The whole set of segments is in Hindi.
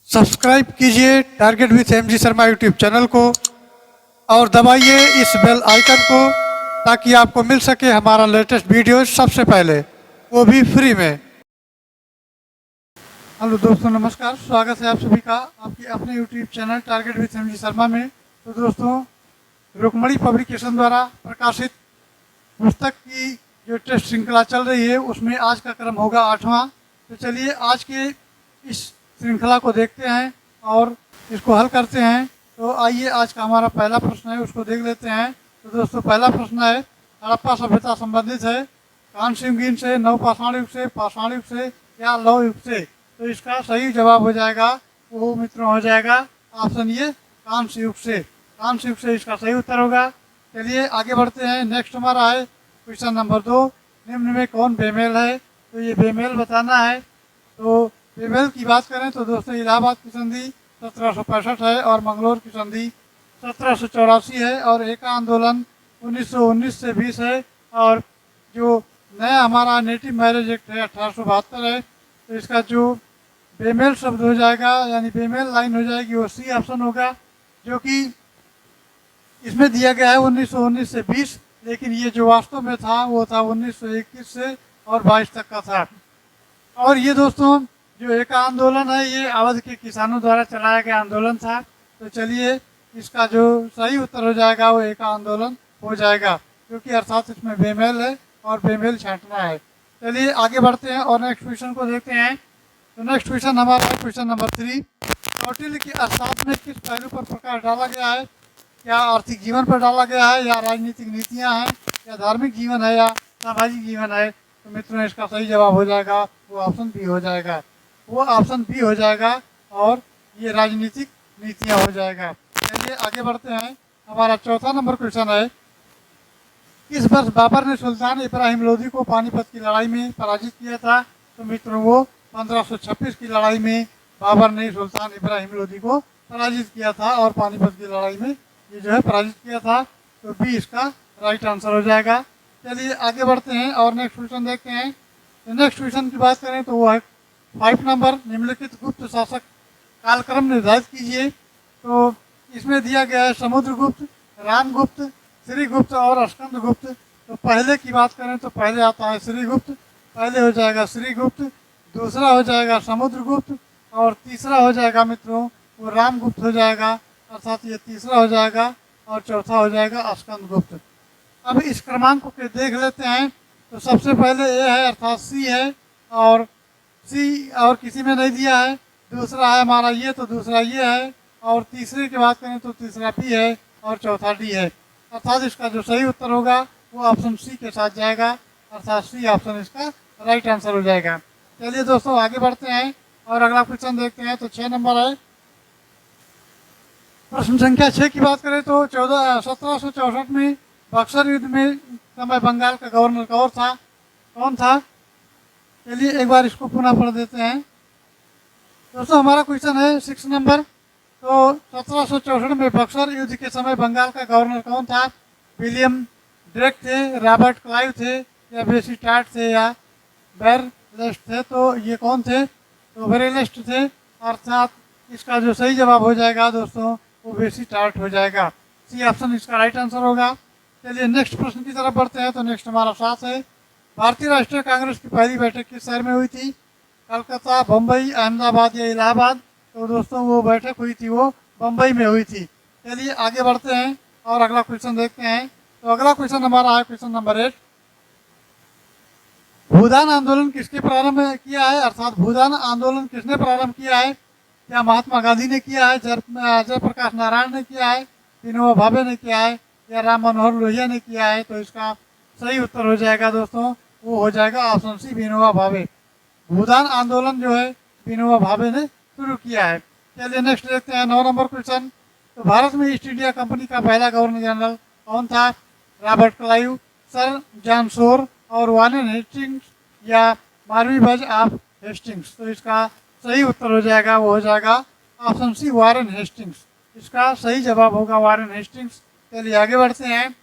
सब्सक्राइब कीजिए target with MG Sharma YouTube channel को और दबाइए इस बेल आइकन को ताकि आपको मिल सके हमारा लेटेस्ट वीडियो सबसे पहले, वो भी फ्री में। हेलो दोस्तों, नमस्कार। स्वागत है आप सभी का आपके अपने YouTube channel target with MG Sharma में। तो दोस्तों, रुक्मणी पब्लिकेशन द्वारा प्रकाशित पुस्तक की जो टेस्ट श्रृंखला चल रही है उसमें आज का क्रम होगा 8वां। तो चलिए आज के इस श्रृंखला को देखते हैं और इसको हल करते हैं। तो आइए, आज का हमारा पहला प्रश्न है उसको देख लेते हैं। तो दोस्तों, पहला प्रश्न है, हड़प्पा सभ्यता संबंधित है कांस्य युगीन से, नवपाषाण युग से, पाषाण युग से या लौह युग से। तो इसका सही जवाब हो जाएगा, वो मित्रों हो जाएगा ऑप्शन ये, कांस्य युग से। कांस्य युग से इसका सही उत्तर होगा। चलिए आगे बढ़ते हैं। नेक्स्ट हमारा है क्वेश्चन नंबर 2, निम्न में कौन बेमेल है। तो ये बेमेल बताना है। तो बेमेल की बात करें तो दोस्तों, इलाहाबाद की संधि 1765 है और मंगलोर की संधि 1784 है और एका आंदोलन 1919 से 20 है और जो नया हमारा नेटिव मैरिज एक्ट है 1872 है। तो इसका जो बेमेल शब्द हो जाएगा यानी बेमेल लाइन हो जाएगी वो सी ऑप्शन होगा, जो कि इसमें दिया गया है 1919 से 20, लेकिन ये जो वास्तव में था वो था 1921 से और 22 तक का था। और ये दोस्तों जो एक आंदोलन है ये अवध के किसानों द्वारा चलाया गया आंदोलन था। तो चलिए इसका जो सही उत्तर हो जाएगा वो एक आंदोलन हो जाएगा, क्योंकि अर्थात इसमें बेमेल है और बेमेल छांटना है। चलिए आगे बढ़ते हैं और नेक्स्ट क्वेश्चन को देखते हैं। तो नेक्स्ट क्वेश्चन हमारा है क्वेश्चन नंबर 3, कौटिल्य की अर्थशास्त्र में किस पहलू पर प्रकाश डाला गया है। क्या आर्थिक जीवन पर डाला गया है या राजनीतिक नीतियाँ हैं या धार्मिक जीवन है या सामाजिक जीवन है। तो मित्रों, इसका सही जवाब हो जाएगा वो ऑप्शन बी हो जाएगा, वो ऑप्शन बी हो जाएगा और ये राजनीतिक नीतियाँ हो जाएगा। चलिए आगे बढ़ते हैं। हमारा चौथा नंबर क्वेश्चन है, किस वर्ष बाबर ने सुल्तान इब्राहिम लोदी को पानीपत की लड़ाई में पराजित किया था। तो मित्रों, वो 1526 की लड़ाई में बाबर ने सुल्तान इब्राहिम लोदी को पराजित किया था और पानीपत की लड़ाई में ये जो है पराजित किया था। तो बी इसका राइट आंसर हो जाएगा। चलिए आगे बढ़ते हैं और नेक्स्ट क्वेश्चन देखते हैं। तो नेक्स्ट क्वेश्चन की बात करें तो वो है 5 नंबर, निम्नलिखित गुप्त शासक कालक्रम निर्धारित कीजिए। तो इसमें दिया गया है समुद्रगुप्त, रामगुप्त, श्रीगुप्त और स्कंदगुप्त। तो पहले की बात करें तो पहले आता है श्रीगुप्त, पहले हो जाएगा श्रीगुप्त, दूसरा हो जाएगा समुद्रगुप्त और तीसरा हो जाएगा मित्रों वो रामगुप्त हो जाएगा, अर्थात ये तीसरा हो जाएगा और चौथा हो जाएगा स्कंदगुप्त। अब इस क्रमांक को देख लेते हैं। तो सबसे पहले ए है अर्थात सी है और सी और किसी में नहीं दिया है। दूसरा है हमारा ये, तो दूसरा ये है और तीसरे की बात करें तो तीसरा बी है और चौथा डी है। अर्थात इसका जो सही उत्तर होगा वो ऑप्शन सी के साथ जाएगा, अर्थात सी ऑप्शन इसका राइट आंसर हो जाएगा। चलिए दोस्तों आगे बढ़ते हैं और अगला क्वेश्चन देखते हैं। तो 6 नंबर है, प्रश्न संख्या 6 की बात करें तो 1764 में बक्सर युद्ध में समय बंगाल का गवर्नर कौन था। चलिए एक बार इसको पुनः पढ़ देते हैं। दोस्तों हमारा क्वेश्चन है 6 नंबर। तो 1764 में बक्सर युद्ध के समय बंगाल का गवर्नर कौन था। विलियम ड्रेक थे, रॉबर्ट क्लाइव थे या बेसी टार्ट थे या बेरलेस्ट थे। तो ये कौन थे। तो बेरलेस्ट थे, अर्थात इसका जो सही जवाब हो जाएगा दोस्तों वो बेसी टार्ट हो जाएगा, सी ऑप्शन इसका राइट आंसर होगा। चलिए नेक्स्ट प्रश्न की तरफ बढ़ते हैं। तो नेक्स्ट हमारा 7 है, भारतीय राष्ट्रीय कांग्रेस की पहली बैठक किस शहर में हुई थी। कलकत्ता, बम्बई, अहमदाबाद या इलाहाबाद। तो दोस्तों वो बैठक हुई थी वो बम्बई में हुई थी। चलिए आगे बढ़ते हैं और अगला क्वेश्चन देखते हैं। तो अगला क्वेश्चन हमारा है क्वेश्चन नंबर 8, भूदान आंदोलन किसके प्रारंभ किया है, अर्थात भूदान आंदोलन किसने प्रारंभ किया है। क्या महात्मा गांधी ने किया है, जयप्रकाश नारायण ने किया है, विनोबा भावे ने किया है या राम मनोहर लोहिया ने किया है। तो इसका सही उत्तर हो जाएगा दोस्तों वो हो जाएगा ऑप्शन सी, विनोबा भावे। भूदान आंदोलन जो है विनोबा भावे ने शुरू किया है। चलिए नेक्स्ट देखते हैं 9 नंबर क्वेश्चन। तो भारत में ईस्ट इंडिया कंपनी का पहला गवर्नर जनरल कौन था। Robert Clive, sir John Shore और वारेन हेस्टिंग्स या मार्विबज ऑफ हेस्टिंग्स। तो इसका सही उत्तर हो जाएगा वो हो जाएगा ऑप्शन सी, वारेन हेस्टिंग्स। इसका सही जवाब होगा वारेन हेस्टिंग्स। चलिए आगे बढ़ते हैं।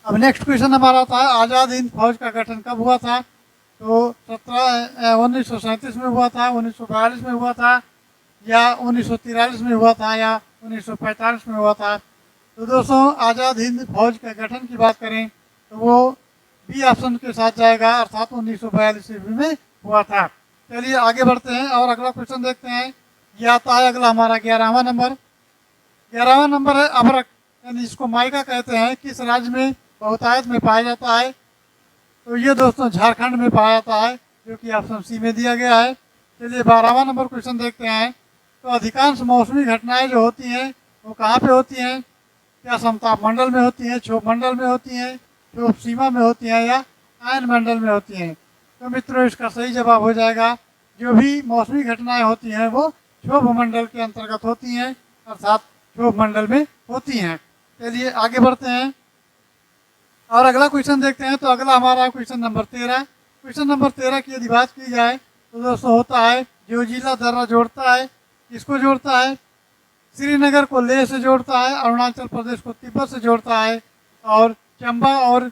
अब नेक्स्ट क्वेश्चन हमारा था, आज़ाद हिंद फौज का गठन कब हुआ था। तो 1937 में हुआ था, 1942 में हुआ था, या 1943 में हुआ था, या 1945 में हुआ था। तो दोस्तों आज़ाद हिंद फौज के गठन की बात करें तो वो बी ऑप्शन के साथ जाएगा, अर्थात 1942 ईस्वी में हुआ था। चलिए आगे बढ़ते हैं और अगला क्वेश्चन देखते हैं। यह आता है अगला हमारा 11वां नंबर। 11वां नंबर है अभ्रक, यानी जिसको माइका कहते हैं, किस राज्य में बहुतायत में पाया जाता है? तो ये दोस्तों झारखंड में पाया जाता है, जो कि ऑप्शन सी में दिया गया है। चलिए 12वां नंबर क्वेश्चन देखते हैं। तो अधिकांश मौसमी घटनाएं जो होती हैं वो कहाँ पे होती हैं? क्या समताप मंडल में होती हैं, क्षोभ मंडल में होती हैं, क्षोभ सीमा में होती हैं, या आयन मंडल में होती हैं? तो मित्रों इसका सही जवाब हो जाएगा, जो भी मौसमी घटनाएं होती हैं वो क्षोभ मंडल के अंतर्गत होती हैं, अर्थात क्षोभ मंडल में होती हैं। चलिए आगे बढ़ते हैं और अगला क्वेश्चन देखते हैं। तो अगला हमारा क्वेश्चन नंबर 13। क्वेश्चन नंबर 13 की यदि बात की जाए तो दोस्तों होता है, जो जिला दर्रा जोड़ता है, किसको जोड़ता है? श्रीनगर को लेह से जोड़ता है, अरुणाचल प्रदेश को तिब्बत से जोड़ता है, और चंबा और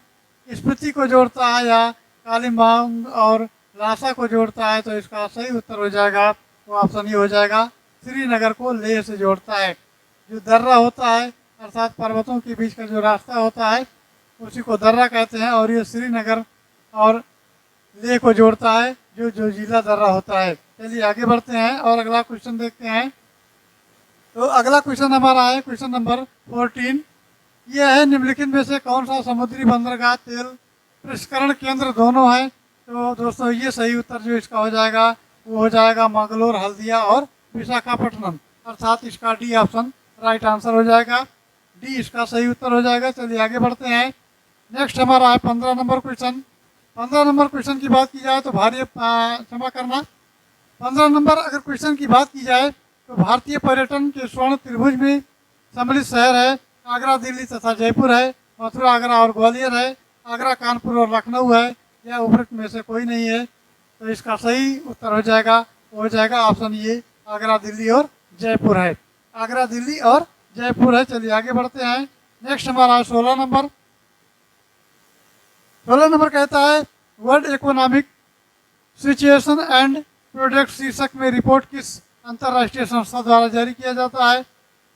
स्पीति को जोड़ता है, या कालिम्पोंग और लासा को जोड़ता है। तो इसका सही उत्तर हो जाएगा, वो ऑप्शन ये हो जाएगा, श्रीनगर को लेह से जोड़ता है। जो दर्रा होता है अर्थात पर्वतों के बीच का जो रास्ता होता है उसी को दर्रा कहते हैं, और ये श्रीनगर और लेह को जोड़ता है, जो जिला दर्रा होता है। चलिए आगे बढ़ते हैं और अगला क्वेश्चन देखते हैं। तो अगला क्वेश्चन हमारा है क्वेश्चन नंबर 14। यह है, निम्नलिखित में से कौन सा समुद्री बंदरगाह तेल प्रसंस्करण केंद्र दोनों है? तो दोस्तों ये सही उत्तर जो इसका हो जाएगा वो हो जाएगा मंगलोर, हल्दिया और विशाखापट्टनम, अर्थात इसका डी ऑप्शन राइट आंसर हो जाएगा। डी इसका सही उत्तर हो जाएगा। चलिए आगे बढ़ते हैं। नेक्स्ट हमारा है 15 नंबर क्वेश्चन। 15 नंबर क्वेश्चन की बात की जाए तो क्षमा करना, 15 नंबर अगर क्वेश्चन की बात की जाए तो भारतीय पर्यटन के स्वर्ण त्रिभुज में सम्मिलित शहर है। आगरा, दिल्ली तथा जयपुर है, मथुरा, आगरा और ग्वालियर है, आगरा, कानपुर और लखनऊ है, या उपर्युक्त में से कोई नहीं है। तो इसका सही उत्तर हो जाएगा, वो हो जाएगा ऑप्शन ये, आगरा, दिल्ली और जयपुर है। आगरा, दिल्ली और जयपुर है। चलिए आगे बढ़ते हैं। नेक्स्ट हमारा है 16 नंबर। 16 नंबर कहता है, world economic situation and product शीर्षक में रिपोर्ट किस अंतर्राष्ट्रीय संस्था द्वारा जारी किया जाता है?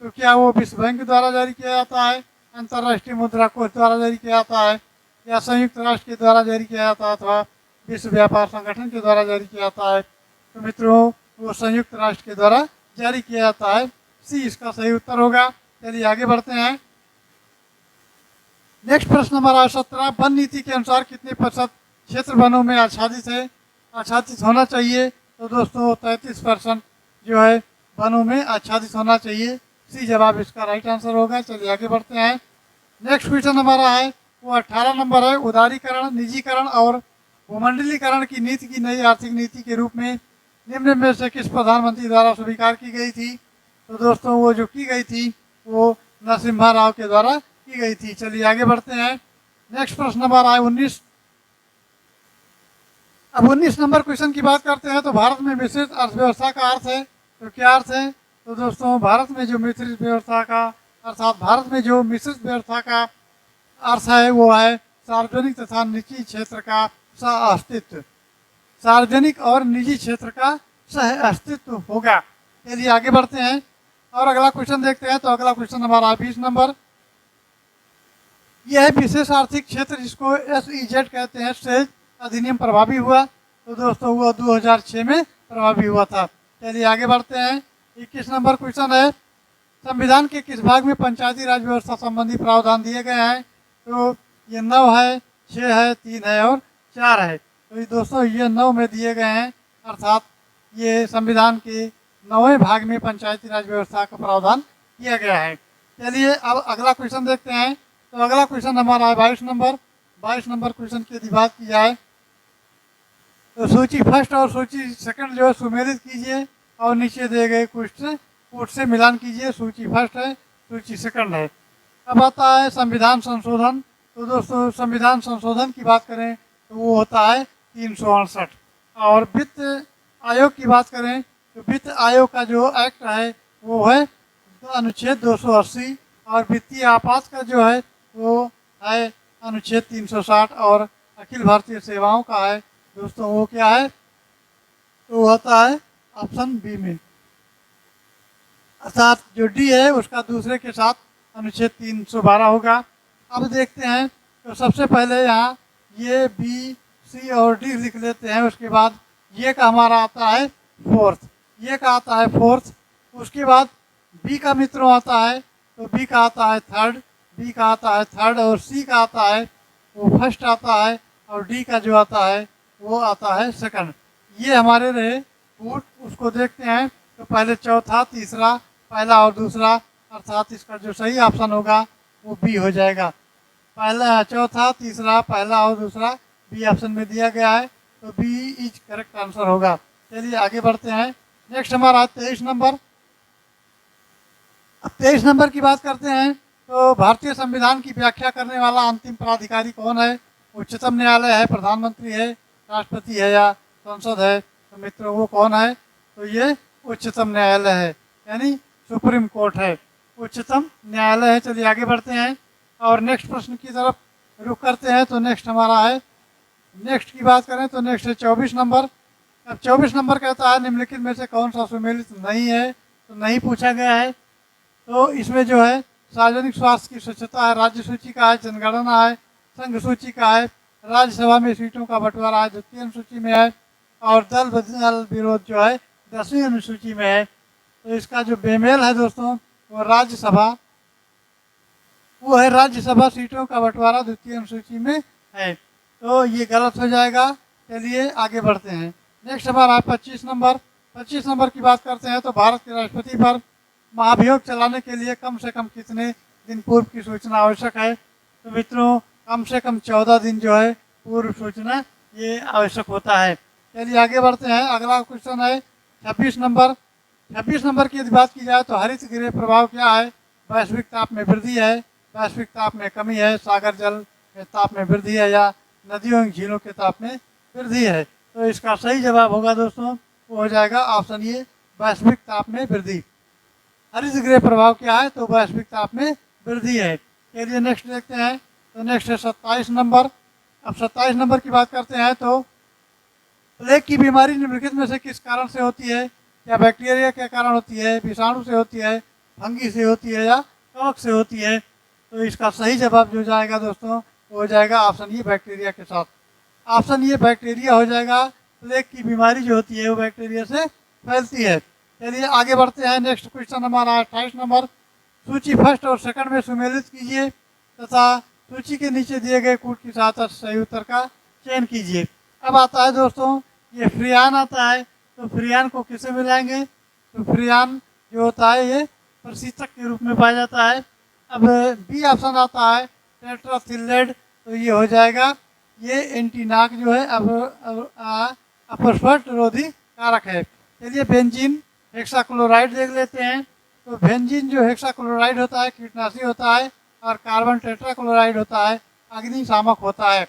तो क्या वो विश्व बैंक द्वारा जारी किया जाता है, अंतर्राष्ट्रीय मुद्रा कोष द्वारा जारी किया जाता है, या संयुक्त राष्ट्र के द्वारा जारी किया जाता है, अथवा विश्व व्यापार संगठन के द्वारा जारी किया जाता है? तो मित्रों वो संयुक्त राष्ट्र के द्वारा जारी किया जाता है। सी इसका सही उत्तर होगा। चलिए आगे बढ़ते हैं। नेक्स्ट प्रश्न हमारा 17। वन नीति के अनुसार कितने प्रतिशत क्षेत्र वनों में आच्छादित होना चाहिए? तो दोस्तों 33% जो है वनों में आच्छादित होना चाहिए। सी जवाब इसका राइट आंसर होगा। चलिए आगे बढ़ते हैं। नेक्स्ट क्वेश्चन हमारा है वो 18 नंबर है। उदारीकरण, निजीकरण और भूमंडलीकरण की नीति की नई आर्थिक नीति के रूप में निम्न में से किस प्रधानमंत्री द्वारा स्वीकार की गई थी? तो दोस्तों वो जो की गई थी वो नरसिम्हा राव के द्वारा की गई थी। चलिए आगे बढ़ते हैं। नेक्स्ट प्रश्न हमारा है 19। अब 19 नंबर क्वेश्चन की बात करते हैं। तो भारत में मिश्रित अर्थव्यवस्था का अर्थ है, तो क्या अर्थ है? तो दोस्तों भारत में जो मिश्रित व्यवस्था का अर्थात भारत में जो मिश्रित व्यवस्था का अर्थ है वो है सार्वजनिक तथा निजी क्षेत्र का सह अस्तित्व। सार्वजनिक और निजी क्षेत्र का सह अस्तित्व होगा। चलिए आगे बढ़ते हैं और अगला क्वेश्चन देखते हैं। तो अगला क्वेश्चन हमारा 20 नंबर। यह विशेष आर्थिक क्षेत्र जिसको SEZ कहते हैं, सेज अधिनियम प्रभावी हुआ? तो दोस्तों वो 2006 में प्रभावी हुआ था। चलिए आगे बढ़ते हैं। 21 नंबर क्वेश्चन है, संविधान के किस भाग में पंचायती राज व्यवस्था संबंधी प्रावधान दिए गए हैं? तो ये 9 है, 6 है, 3 है और 4 है। तो ये दोस्तों ये 9 में दिए गए हैं, अर्थात ये संविधान के 9वें भाग में पंचायती राज व्यवस्था का प्रावधान किया गया है। चलिए अब अगला क्वेश्चन देखते हैं। तो अगला क्वेश्चन हमारा है 22 नंबर। 22 नंबर क्वेश्चन की यदि बात की जाए तो सूची फर्स्ट और सूची सेकंड जो है सुमेलित कीजिए और नीचे दिए गए कोट से मिलान कीजिए। सूची फर्स्ट है, सूची सेकंड है। अब आता है संविधान संशोधन। तो दोस्तों संविधान संशोधन की बात करें तो वो होता है 368। और वित्त आयोग की बात करें तो वित्त आयोग का जो एक्ट है वो है अनुच्छेद 280, और वित्तीय आपात का जो है वो है अनुच्छेद 360, और अखिल भारतीय सेवाओं का है दोस्तों वो क्या है, तो होता है ऑप्शन बी में, अर्थात जो डी है उसका दूसरे के साथ अनुच्छेद 312 होगा। अब देखते हैं, तो सबसे पहले यहाँ ये बी सी और डी लिख लेते हैं। उसके बाद ये का हमारा आता है फोर्थ, ये का आता है फोर्थ। उसके बाद बी का मित्रों आता है, तो बी का आता है थर्ड, बी का आता है थर्ड, और सी का आता है वो फर्स्ट आता है, और डी का जो आता है वो आता है सेकंड। ये हमारे रहे फूट। उसको देखते हैं, तो पहले चौथा, तीसरा, पहला और दूसरा, अर्थात इसका जो सही ऑप्शन होगा वो बी हो जाएगा। पहला, चौथा, तीसरा, पहला और दूसरा बी ऑप्शन में दिया गया है, तो बी इज करेक्ट आंसर होगा। चलिए आगे बढ़ते हैं। नेक्स्ट हमारा 23 नंबर। अब 23 नंबर की बात करते हैं, तो भारतीय संविधान की व्याख्या करने वाला अंतिम प्राधिकारी कौन है? उच्चतम न्यायालय है, प्रधानमंत्री है, राष्ट्रपति है या संसद है? तो मित्रों वो कौन है? तो ये उच्चतम न्यायालय है, यानी सुप्रीम कोर्ट है, उच्चतम न्यायालय है। चलिए आगे बढ़ते हैं और नेक्स्ट प्रश्न की तरफ रुख करते हैं। तो नेक्स्ट हमारा है, नेक्स्ट की बात करें तो नेक्स्ट है 24 नंबर। अब 24 नंबर कहता है निम्नलिखित में से कौन सा सुमेलित नहीं है? तो नहीं पूछा गया है। तो इसमें जो है सार्वजनिक स्वास्थ्य की स्वच्छता है, राज्य सूची का है, जनगणना है, संघ सूची का है, राज्यसभा में सीटों का बंटवारा है, द्वितीय अनुसूची में है, और दल बदल विरोध जो है 10वीं अनुसूची में है। तो इसका जो बेमेल है दोस्तों वो राज्यसभा, वो है राज्यसभा सीटों का बंटवारा द्वितीय अनुसूची में है, तो ये गलत हो जाएगा। चलिए आगे बढ़ते हैं। नेक्स्ट हमारा 25 नंबर। 25 नंबर की बात करते हैं, तो भारत के राष्ट्रपति पर महाभियोग चलाने के लिए कम से कम कितने दिन पूर्व की सूचना आवश्यक है? तो मित्रों कम से कम 14 दिन जो है पूर्व सूचना ये आवश्यक होता है। चलिए आगे बढ़ते हैं। अगला क्वेश्चन है 26 नंबर। 26 नंबर की यदि बात की जाए तो हरित गृह प्रभाव क्या है? वैश्विक ताप में वृद्धि है, वैश्विक ताप में कमी है, सागर जल के ताप में वृद्धि है, या नदियों झीलों के ताप में वृद्धि है? तो इसका सही जवाब होगा दोस्तों वो हो जाएगा ऑप्शन ए, वैश्विक ताप में वृद्धि। हरित गृह प्रभाव क्या है? तो वैश्विक ताप में वृद्धि है। चलिए नेक्स्ट देखते हैं। तो नेक्स्ट है 27 नंबर। अब 27 नंबर की बात करते हैं, तो प्लेग की बीमारी निम्नलिखित में से किस कारण से होती है? क्या बैक्टीरिया के कारण होती है, विषाणु से होती है, फंगी से होती है, या कवक से होती है? तो इसका सही जवाब जो जाएगा दोस्तों वो हो जाएगा ऑप्शन ये, बैक्टीरिया के साथ। ऑप्शन ये बैक्टीरिया हो जाएगा। प्लेग की बीमारी जो होती है वो बैक्टीरिया से फैलती है। चलिए आगे बढ़ते हैं। नेक्स्ट क्वेश्चन हमारा 28 नंबर। सूची फर्स्ट और सेकंड में सुमेलित कीजिए तथा सूची के नीचे दिए गए कूट की सहायता से सही उत्तर का चयन कीजिए। अब आता है दोस्तों ये फ्रियान आता है, तो फ्रियान को किसे मिलाएंगे? तो फ्रियान जो होता है ये प्रशीतक के रूप में पाया जाता है। अब बी ऑप्शन आता है टेट्राथिलेड, तो ये हो जाएगा ये एंटीनाक जो है अब अपस्फट रोधी कारक है। चलिए बेंजीन हेक्साक्लोराइड देख लेते हैं। तो बेंजीन जो हेक्साक्लोराइड होता है कीटनाशी होता है, और कार्बन टेट्राक्लोराइड होता है अग्निशामक होता है।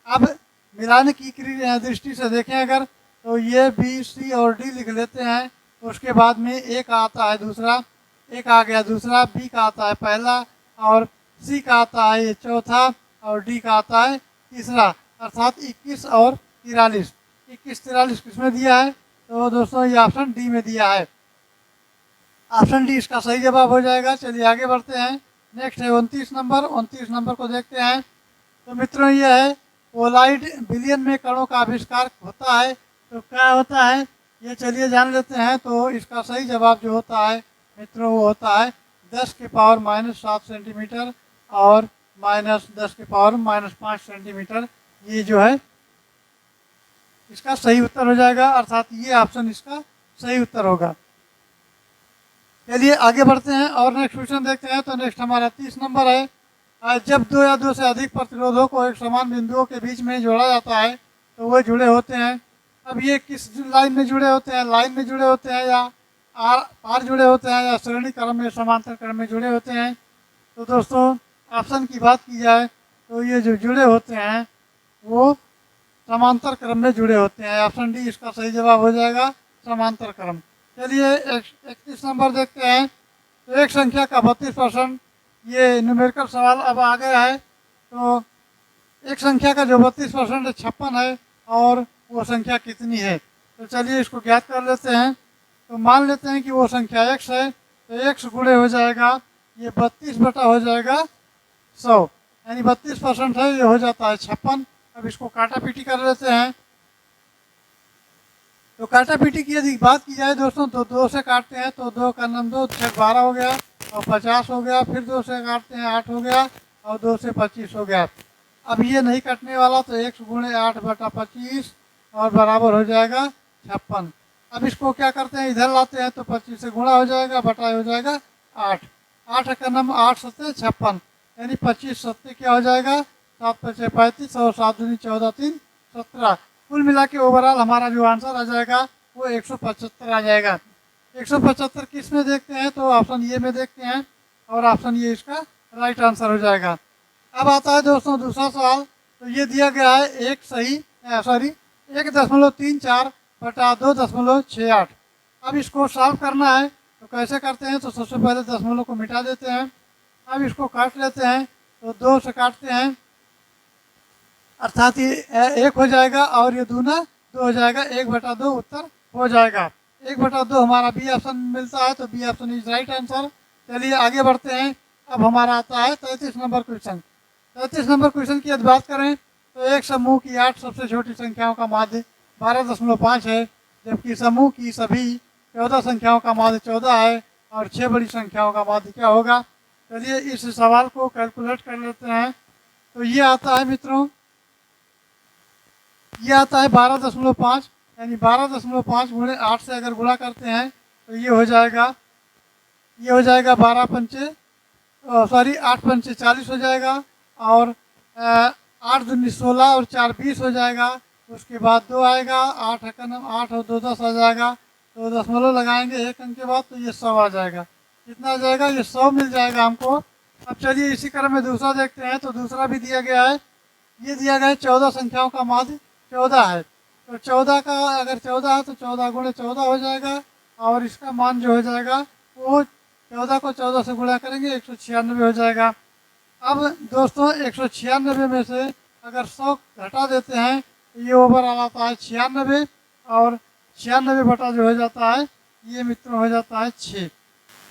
अब मिलाने की दृष्टि से देखें अगर, तो ये बी सी और डी लिख लेते हैं। उसके बाद में ए का आता है दूसरा, ए का आ गया दूसरा, बी का आता है पहला, और सी का आता है ये चौथा, और डी का आता है तीसरा, अर्थात 21 और 43। 21-43 किसमें दिया है? तो दोस्तों ये ऑप्शन डी में दिया है। ऑप्शन डी इसका सही जवाब हो जाएगा। चलिए आगे बढ़ते हैं। नेक्स्ट है 29 नंबर। 29 नंबर को देखते हैं। तो मित्रों ये है कोलाइड बिलियन में कणों का आविष्कार होता है, तो क्या होता है ये चलिए जान लेते हैं। तो इसका सही जवाब जो होता है मित्रों वो होता है 10 की पावर -7 सेंटीमीटर और -10 की पावर -5 सेंटीमीटर। ये जो है इसका सही उत्तर हो जाएगा, अर्थात ये ऑप्शन इसका सही उत्तर होगा। चलिए आगे बढ़ते हैं और नेक्स्ट क्वेश्चन देखते हैं। तो नेक्स्ट हमारा 30 नंबर है। जब दो या दो से अधिक प्रतिरोधों को एक समान बिंदुओं के बीच में जोड़ा जाता है तो वो जुड़े होते हैं। अब ये किस लाइन में जुड़े होते हैं? लाइन में जुड़े होते हैं, या आर पार जुड़े होते हैं, या श्रेणी क्रम में समांतर क्रम में जुड़े होते हैं? तो दोस्तों ऑप्शन की बात की जाए तो ये जो जुड़े होते हैं वो समांतर क्रम में जुड़े होते हैं। ऑप्शन डी इसका सही जवाब हो जाएगा, समांतर क्रम। चलिए 31 नंबर देखते हैं। तो एक संख्या का 32%, ये न्यूमेरिकल सवाल अब आ गया है। तो एक संख्या का जो 32% है 56 है, और वो संख्या कितनी है। तो चलिए इसको ज्ञात कर लेते हैं। तो मान लेते हैं कि वो संख्या x है, तो x गुणे हो जाएगा ये 32 बटा हो जाएगा 100, यानी 32% है, ये हो जाता है 56। अब इसको काटा पीटी कर लेते हैं। तो काटा पीटी की यदि बात की जाए दोस्तों, तो 2 से काटते हैं तो 2 का नाम 2 6 12 हो गया और 50 हो गया, फिर 2 से काटते हैं 8 हो गया और 2 से 25 हो गया। अब ये नहीं कटने वाला, तो x गुणे 8 बटा 25 और बराबर हो जाएगा 56। अब इसको क्या करते हैं, इधर लाते हैं तो 25 से गुणा हो जाएगा, बटा हो जाएगा 8। 8 का नाम 8 सत्ते 56, यानी 25 सत्ते क्या हो जाएगा 7 पचे 35 और 7 दूनी 14 3 17। कुल मिला के ओवरऑल हमारा जो आंसर आ जाएगा वो 175 आ जाएगा। 175 किस में देखते हैं, तो ऑप्शन ये में देखते हैं और ऑप्शन ये इसका राइट आंसर हो जाएगा। अब आता है दोस्तों दूसरा सवाल। तो ये दिया गया है 1.34 बटा 2.68। अब इसको सॉल्व करना है, तो कैसे करते हैं, तो सबसे पहले दशमलव को मिटा देते हैं। अब इसको काट लेते हैं, तो 2 से काटते हैं, अर्थात ये 1 हो जाएगा और ये दूना 2 हो जाएगा, 1/2 उत्तर हो जाएगा। 1/2 हमारा बी ऑप्शन मिलता है, तो B option is right answer. चलिए आगे बढ़ते हैं। अब हमारा आता है 33 नंबर क्वेश्चन। 33 नंबर क्वेश्चन की यदि बात करें, तो एक समूह की 8 सबसे छोटी संख्याओं का माध्य 12.5 है, जबकि समूह की सभी 14 संख्याओं का माध्य 14 है और 6 बड़ी संख्याओं का माध्य क्या होगा। चलिए इस सवाल को कैलकुलेट कर लेते हैं। तो ये आता है मित्रों, ये आता है 12.5, यानी 12.5 गुणे 8 से अगर गुणा करते हैं तो ये हो जाएगा 8 पंचे 40 हो जाएगा और 8 दूनी 16 और 4 20 हो जाएगा। उसके बाद 2 आएगा, 8 का नाम 8 और 2 10 आ जाएगा, तो दशमलव लगाएंगे 1 अंक के बाद, तो ये 100 आ जाएगा। कितना आ जाएगा, ये 100 मिल जाएगा हमको। अब चलिए इसी क्रम में दूसरा देखते हैं। तो दूसरा भी दिया गया है, ये दिया गया है 14 संख्याओं का माध्य 14 है। तो 14 का अगर 14 है तो 14 गुणे 14 हो जाएगा और इसका मान जो हो जाएगा वो 14 को 14 से गुणा करेंगे 196 हो जाएगा। अब दोस्तों 196 में से अगर 100 घटा देते हैं तो ये ओवरऑल आता है 96 और 96 बटा जो हो जाता है ये मित्रों हो जाता है 6।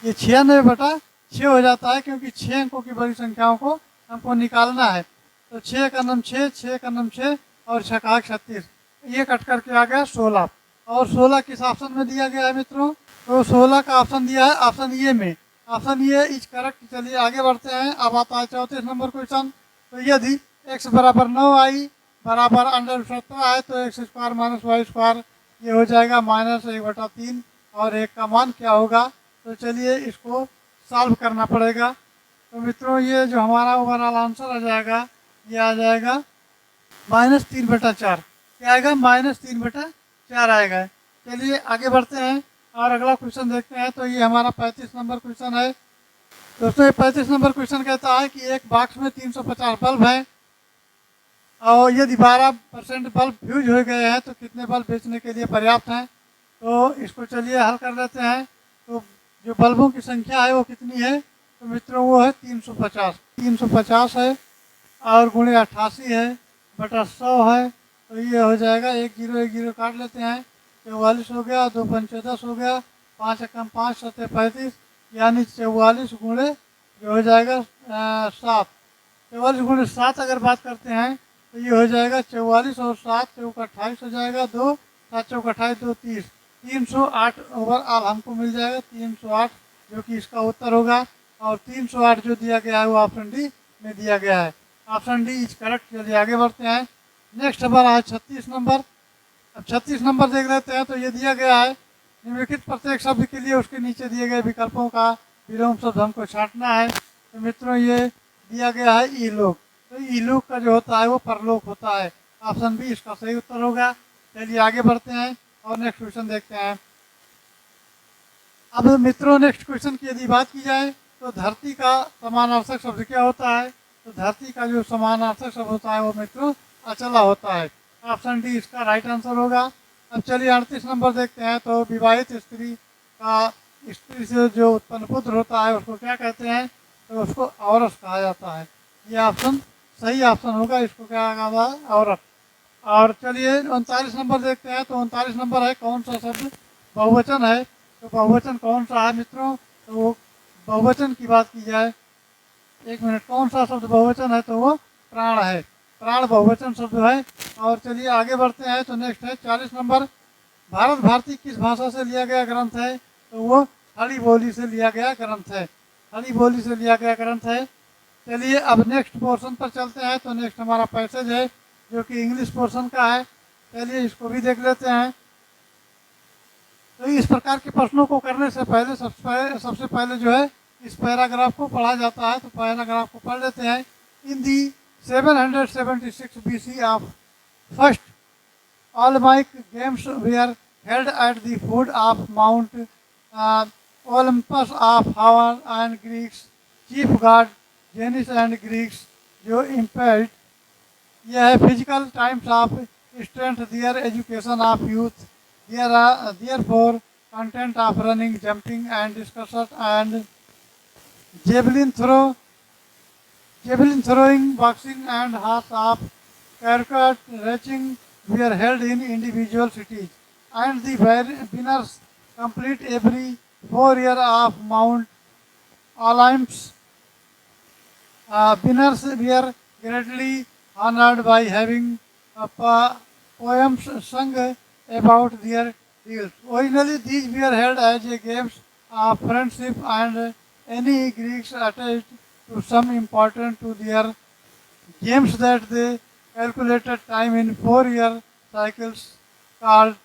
ये 96 बटा 6 हो जाता है, क्योंकि 6 अंकों की बड़ी संख्याओं को हमको निकालना है। तो 6 का नाम 6, 6 का नाम 6 और 6 का 36, ये कट करके आ गया 16। और 16 किस ऑप्शन में दिया गया है मित्रों, तो 16 का ऑप्शन दिया है ऑप्शन ये में। ऑप्शन ये इज करेक्ट। चलिए आगे बढ़ते हैं। अब आता है 34 नंबर क्वेश्चन। तो यदि x बराबर 9i बराबर √17 है, तो x square minus Y square ये हो जाएगा -1/3 और 1 का मान क्या होगा। तो चलिए इसको सॉल्व करना पड़ेगा। तो मित्रों ये जो हमारा ओवरऑल आंसर आ जाएगा, ये आ जाएगा -3/4। क्या आएगा, -3/4 आएगा। चलिए आगे बढ़ते हैं और अगला क्वेश्चन देखते हैं। तो ये हमारा 35 नंबर क्वेश्चन है। दोस्तों ये 35 नंबर क्वेश्चन कहता है कि एक बॉक्स में 350 बल्ब हैं और यदि 12% बल्ब फ्यूज हो गए हैं तो कितने बल्ब बेचने के लिए पर्याप्त हैं। तो इसको चलिए हल कर लेते हैं। तो जो बल्बों की संख्या है वो कितनी है, तो मित्रों वो है 350। 350 है और गुणे 88 है बटा 100 है, तो ये हो जाएगा 1 0 काट लेते हैं, 44 हो गया, 2 पंचे 10 हो गया, 5 एकम 5 सत्ते 35, यानी 44 गुणे जो हो जाएगा 7। 44 गुणे 7 अगर बात करते हैं तो ये हो जाएगा 44 और 7 चौका 28 हो जाएगा, 2 7 चौका 28 2 30, 308 ओवरऑल हमको मिल जाएगा 308, जो कि इसका उत्तर होगा। और 308 जो दिया गया है वो ऑप्शन डी में दिया गया है। Option D is correct. चलिए आगे बढ़ते हैं। नेक्स्ट हमारा है 36 नंबर। अब 36 नंबर देख लेते हैं। तो ये दिया गया है निम्नलिखित प्रत्येक शब्द के लिए उसके नीचे दिए गए विकल्पों का विलोम शब्द हमको छांटना है। तो मित्रों ये दिया गया है ईलोक। तो ईलोक का जो होता है वो परलोक होता है। ऑप्शन बी इसका सही उत्तर होगा। चलिए आगे बढ़ते हैं और नेक्स्ट क्वेश्चन देखते हैं। अब मित्रों नेक्स्ट क्वेश्चन की यदि बात की जाए तो धरती का समानार्थक शब्द क्या होता है। तो धरती का जो समानार्थक शब्द होता है वो मित्रों अचला होता है। ऑप्शन डी इसका राइट आंसर होगा। अब चलिए 38 नंबर देखते हैं। तो विवाहित स्त्री का स्त्री से जो उत्पन्न पुत्र होता है उसको क्या कहते हैं, तो उसको औरस कहा जाता है। ये ऑप्शन सही ऑप्शन होगा। इसको क्या कहा जाता है, औरत। और चलिए 39 नंबर देखते हैं। तो 39 नंबर है कौन सा शब्द बहुवचन है। तो बहुवचन कौन सा है मित्रों, तो वो बहुवचन की बात की जाए, एक मिनट, कौन सा शब्द बहुवचन है, तो वो प्राण है। प्राण बहुवचन शब्द है। और चलिए आगे बढ़ते हैं। तो नेक्स्ट है 40 नंबर, भारत भारती किस भाषा से लिया गया ग्रंथ है, तो वो खड़ी बोली से लिया गया ग्रंथ है। खड़ी बोली से लिया गया ग्रंथ है। चलिए अब नेक्स्ट पोर्शन पर चलते हैं। तो नेक्स्ट हमारा पैसेज है जो कि इंग्लिश पोर्शन का है। चलिए इसको भी देख लेते हैं। तो इस प्रकार के प्रश्नों को करने से पहले सबसे पहले जो है इस पैराग्राफ को पढ़ा जाता है। तो पैराग्राफ को पढ़ लेते हैं। इन दी 776 BC of first Olympic games were held at the foot of Mount Olympus of Hawa and Greeks, chief god Janus and Greeks, जो impelled यह है physical times of strength, their education of youth, therefore content of running, jumping and discussion and javelin throwing, boxing and horse of cricket racing were held in individual cities, and the winners complete every 4 years of Mount Olympus. Winners were greatly honored by having poems sung about their deeds. Originally, these were held as a games of friendship, and any Greeks attached to some importance to their games that they calculated time in 4 year cycles called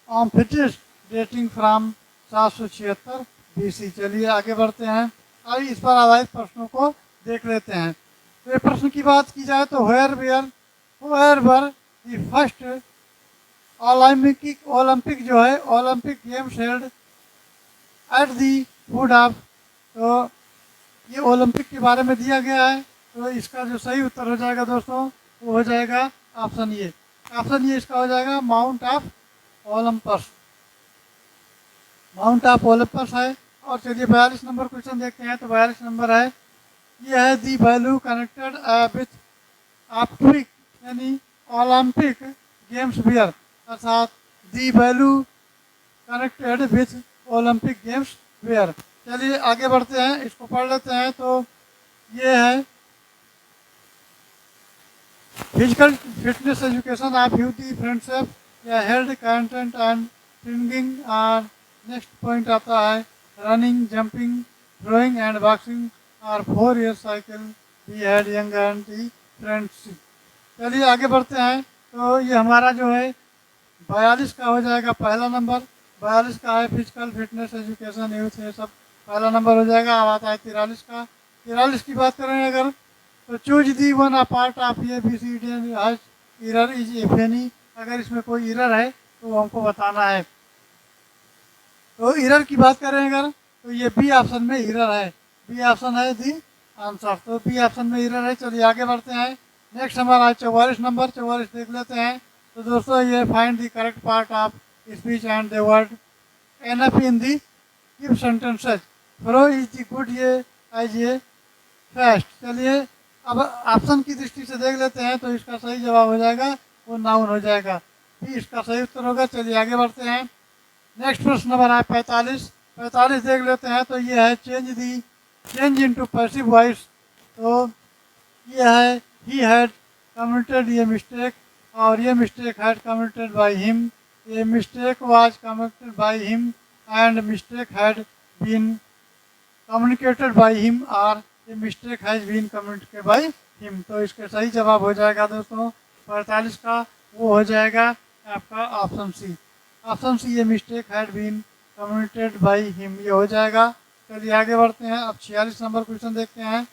Omphasis, dating from 776 BC। चलिए आगे बढ़ते हैं। अभी इस पर आधारित प्रश्नों को देख लेते हैं। तो ये प्रश्न की बात की जाए तो where were the first Olympic जो है Olympic games held at the foot of, तो ये ओलंपिक के बारे में दिया गया है। तो इसका जो सही उत्तर हो जाएगा दोस्तों वो हो जाएगा ऑप्शन ए। ऑप्शन ए इसका हो जाएगा mount of Olympus. Mount of Olympus है। और चलिए 42 नंबर क्वेश्चन देखते हैं। तो 42 नंबर है, ये है the value connected with optic यानी ओलंपिक गेम्स वियर, अर्थात the value connected with Olympic games year. चलिए आगे बढ़ते हैं, इसको पढ़ लेते हैं। तो ये है physical fitness education of youth friendship या हेल्थ कंटेंट एंड सिंगिंग। और नेक्स्ट पॉइंट आता है running, jumping, throwing and boxing और 4 year cycle we had young and the friendship. चलिए आगे बढ़ते हैं। तो ये हमारा जो है 42 का हो जाएगा पहला नंबर। 42 का है फिजिकल फिटनेस एजुकेशन यूथ, ये सब पहला नंबर हो जाएगा। अब आता है 43 का। 43 की बात करें अगर तो choose the one a part of A B C D error is if any, अगर इसमें कोई एरर है तो हमको बताना है। तो एरर की बात करें अगर तो ये बी ऑप्शन में एरर है। बी ऑप्शन है दी आंसर, तो बी ऑप्शन में एरर है। चलिए आगे बढ़ते हैं। नेक्स्ट हमारा 44 नंबर। 44 देख लेते हैं। तो दोस्तों ये find the correct part of speech and the word enough in the give sentences. Fro is the good ये एज ए फेस्ट। चलिए अब ऑप्शन की दृष्टि से देख लेते हैं। तो इसका सही जवाब हो जाएगा वो नाउन हो जाएगा। बी इसका सही उत्तर होगा। चलिए आगे बढ़ते हैं। नेक्स्ट प्रश्न नंबर है 45। 45 देख लेते हैं। तो ये है चेंज इनटू पैसिव वॉइस। तो ये है ही हैड कमिटेड ये मिस्टेक, और ये mistake had committed by him, ये mistake was committed by him and mistake had been communicated by him, और ये mistake has been communicated by him. तो इसका सही जवाब हो जाएगा दोस्तों 45 का, वो हो जाएगा आपका ऑप्शन सी। ऑप्शन सी ये mistake had been communicated by him, ये हो जाएगा। चलिए आगे बढ़ते हैं। अब 46 नंबर क्वेश्चन देखते हैं।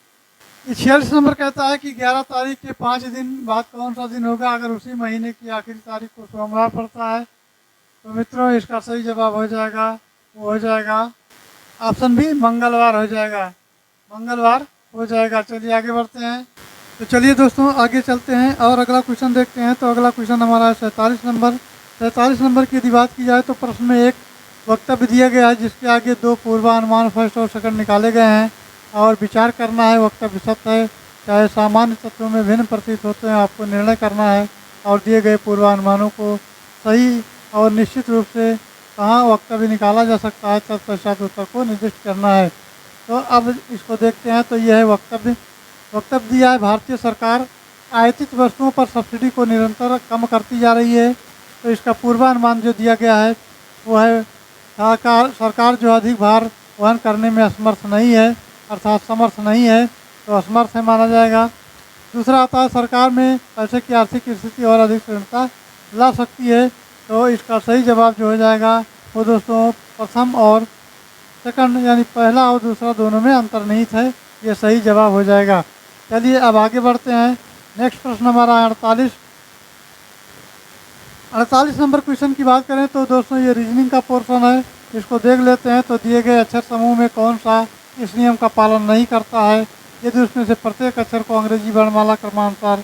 46 नंबर कहता है कि 11 तारीख के 5 दिन बाद कौन सा दिन होगा अगर उसी महीने की आखिरी तारीख को सोमवार पड़ता है। तो मित्रों इसका सही जवाब हो जाएगा वो हो जाएगा ऑप्शन बी मंगलवार हो जाएगा। मंगलवार हो जाएगा। चलिए आगे बढ़ते हैं। तो चलिए दोस्तों आगे चलते हैं और अगला क्वेश्चन देखते हैं। तो अगला क्वेश्चन हमारा है 47 नंबर। 47 नंबर की यदि बात की जाए तो प्रश्न में एक वक्तव्य दिया गया है जिसके आगे 2 पूर्वानुमान फर्स्ट और सेकंड निकाले गए हैं और विचार करना है वक्तव्य सत्य है चाहे सामान्य तत्वों में भिन्न प्रतीत होते हैं। आपको निर्णय करना है और दिए गए पूर्वानुमानों को सही और निश्चित रूप से कहाँ वक्तव्य निकाला जा सकता है, तत्पश्चात उत्तर को निर्दिष्ट करना है। तो अब इसको देखते हैं। तो यह है वक्तव्य। वक्तव्य दिया है, भारतीय सरकार आयातित वस्तुओं पर सब्सिडी को निरंतर कम करती जा रही है। तो इसका पूर्वानुमान जो दिया गया है वो है सरकार जो अधिक भार वहन करने में असमर्थ नहीं है, अर्थात समर्थ नहीं है, तो असमर्थ है माना जाएगा। दूसरा आता है, सरकार में पैसे की आर्थिक स्थिति और अधिक सुदृढ़ता ला सकती है। तो इसका सही जवाब जो हो जाएगा वो दोस्तों प्रथम और सेकंड यानी पहला और दूसरा दोनों में अंतर्निहित है, ये सही जवाब हो जाएगा। चलिए अब आगे बढ़ते हैं। नेक्स्ट प्रश्न हमारा 48 नंबर क्वेश्चन की बात करें तो दोस्तों ये रीजनिंग का पोर्शन है, इसको देख लेते हैं। तो दिए गए अक्षर समूह में कौन सा इस नियम का पालन नहीं करता है? यदि उसमें से प्रत्येक अक्षर को अंग्रेजी वर्णमाला क्रमानुसार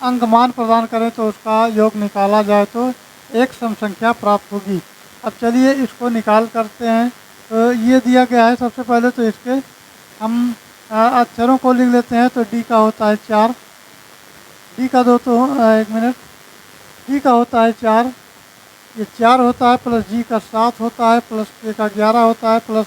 अंकमान प्रदान करें तो उसका योग निकाला जाए तो एक सम संख्या प्राप्त होगी। अब चलिए इसको निकाल करते हैं। तो ये दिया गया है, सबसे पहले तो इसके हम अक्षरों को लिख लेते हैं। तो डी का होता है 4, डी का एक मिनट, डी का होता है 4, ये 4 होता है, प्लस जी का 7 होता है, प्लस के का 11 होता है, प्लस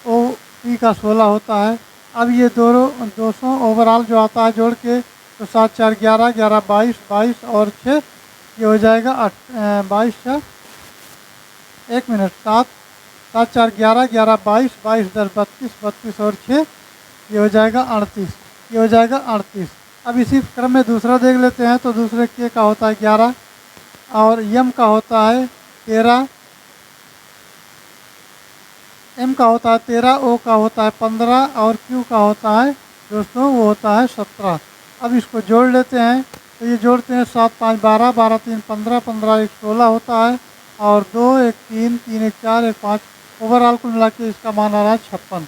ओ पी का 16 होता है। अब ये दोनों 200 ओवरऑल जो आता है जोड़ के, तो 7 4 11, 11 22, 22 और 6 ये हो जाएगा 22 4, एक मिनट, 7 7 4 11, 11 22, 22 10 32, 32 और 6 ये हो जाएगा 38, ये हो जाएगा 38। अब इसी क्रम में दूसरा देख लेते हैं। तो दूसरे के का होता है 11 और यम का होता है 13, एम का होता है 13, ओ का होता है 15 और क्यू का होता है दोस्तों वो होता है 17। अब इसको जोड़ लेते हैं। तो ये जोड़ते हैं, 7 5 12, 12 3 15, 15 1 16 होता है और 2 1 3, 3 1 4, 1 5, ओवरऑल को मिला के इसका मान आ रहा है 56।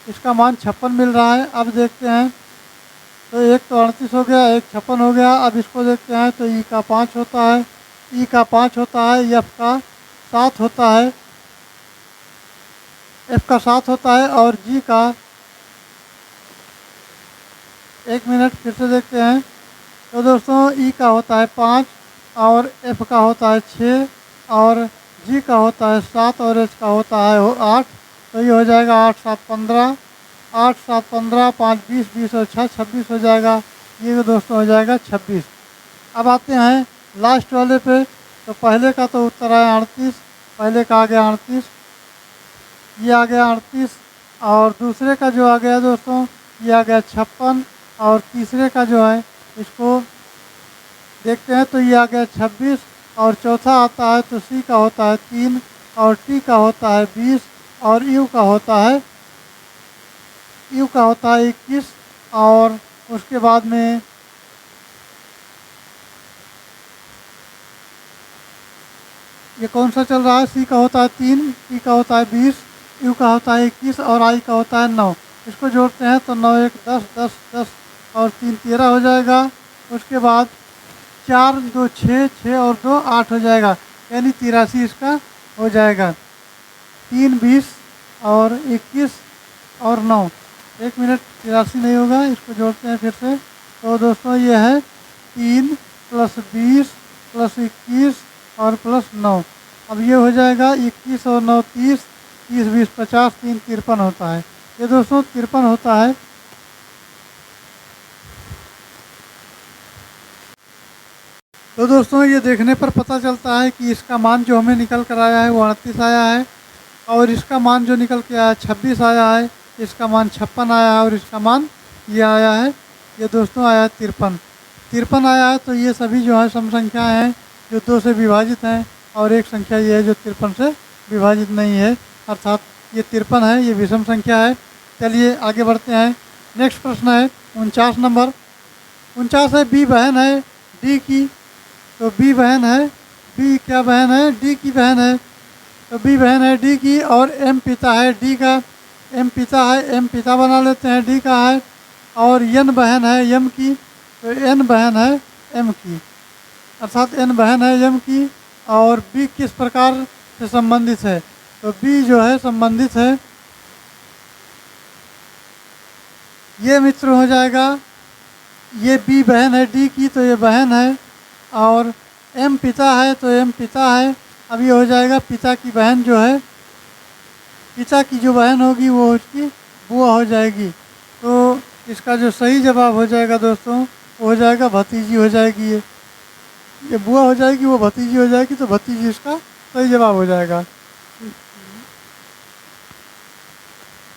इसका मान 56 मिल रहा है। अब देखते हैं। तो एक तो 38 हो गया, एक 56 हो गया। अब इसको देखते हैं। तो ई का 5 होता है, ई का 5 होता है, एफ का 7 होता है, एफ का 7 होता है और जी का, एक मिनट फिर से देखते हैं। तो दोस्तों ई का होता है 5 और एफ का होता है 6 और जी का होता है 7 और एच का होता है 8। तो ये हो जाएगा 8 7 15, 8 7 15, 5 20, 20 और 6 26 हो जाएगा। ये दोस्तों हो जाएगा 26। अब आते हैं लास्ट वाले पे। तो पहले का तो उत्तर है 38, पहले का आ गया 38, ये आ गया 38 और दूसरे का जो आ गया दोस्तों ये आ गया 56 और तीसरे का जो है इसको देखते हैं। तो ये आ गया 26 और चौथा आता है तो सी का होता है 3 और टी का होता है 20 और यू का होता है 21 और उसके बाद में ये कौन सा चल रहा है? सी का होता है 3, टी का होता है 20, यू का होता है 21 और आई का होता है 9। इसको जोड़ते हैं तो 9 1 10, 10 10 और 3 13 हो जाएगा। उसके बाद 4 2 6, 6 और 2 8 हो जाएगा, यानी 83 इसका हो जाएगा। 3 20 और 21 और 9, एक मिनट, 83 नहीं होगा, इसको जोड़ते हैं फिर से। तो दोस्तों ये है 3 + 20 + 21 और +9। अब ये हो जाएगा 21 और 9 30, 30 20 50, 3 53 होता है। ये दोस्तों 53 होता है। तो दोस्तों ये देखने पर पता चलता है कि इसका मान जो हमें निकल कर आया है वो 38 आया है और इसका मान जो निकल के आया 26 आया है, इसका मान 56 आया है और इसका मान ये आया है, ये दोस्तों आया है 53 आया है। तो ये सभी जो है सम संख्याएँ हैं जो 2 से विभाजित हैं और एक संख्या ये है जो 53 से विभाजित नहीं है, अर्थात ये 53 है, ये विषम संख्या है। चलिए आगे बढ़ते हैं। नेक्स्ट प्रश्न है 49 नंबर। 49 है, बी बहन है डी की। तो बी बहन है, बी क्या बहन है? डी की बहन है। तो बी बहन है डी की और एम पिता है डी का, एम पिता है, एम पिता बना लेते हैं, डी का है। और एन बहन है एम की, तो एन बहन है एम की, अर्थात एन बहन है एम की। और बी किस प्रकार से संबंधित है? तो बी जो है संबंधित है, ये मित्र हो जाएगा, ये बी बहन है डी की, तो ये बहन है और एम पिता है तो एम पिता है। अब ये हो जाएगा पिता की बहन जो है, पिता की जो बहन होगी वो उसकी बुआ हो जाएगी। तो इसका जो सही जवाब हो जाएगा दोस्तों वो हो जाएगा भतीजी हो जाएगी। ये बुआ हो जाएगी, वो भतीजी हो जाएगी, तो भतीजी इसका सही जवाब हो जाएगा।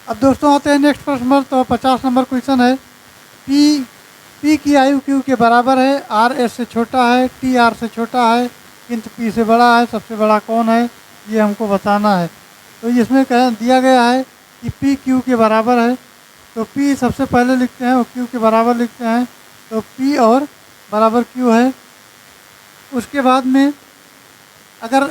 अब दोस्तों आते हैं नेक्स्ट प्रश्न पर। तो 50 नंबर क्वेश्चन है, पी पी की आयु क्यू के बराबर है, आर एस से छोटा है, टी आर से छोटा है, किंतु पी से बड़ा है, सबसे बड़ा कौन है, ये हमको बताना है। तो इसमें कह दिया गया है कि पी क्यू के बराबर है, तो पी सबसे पहले लिखते हैं और क्यू के बराबर लिखते हैं। तो पी और बराबर क्यू है। उसके बाद में अगर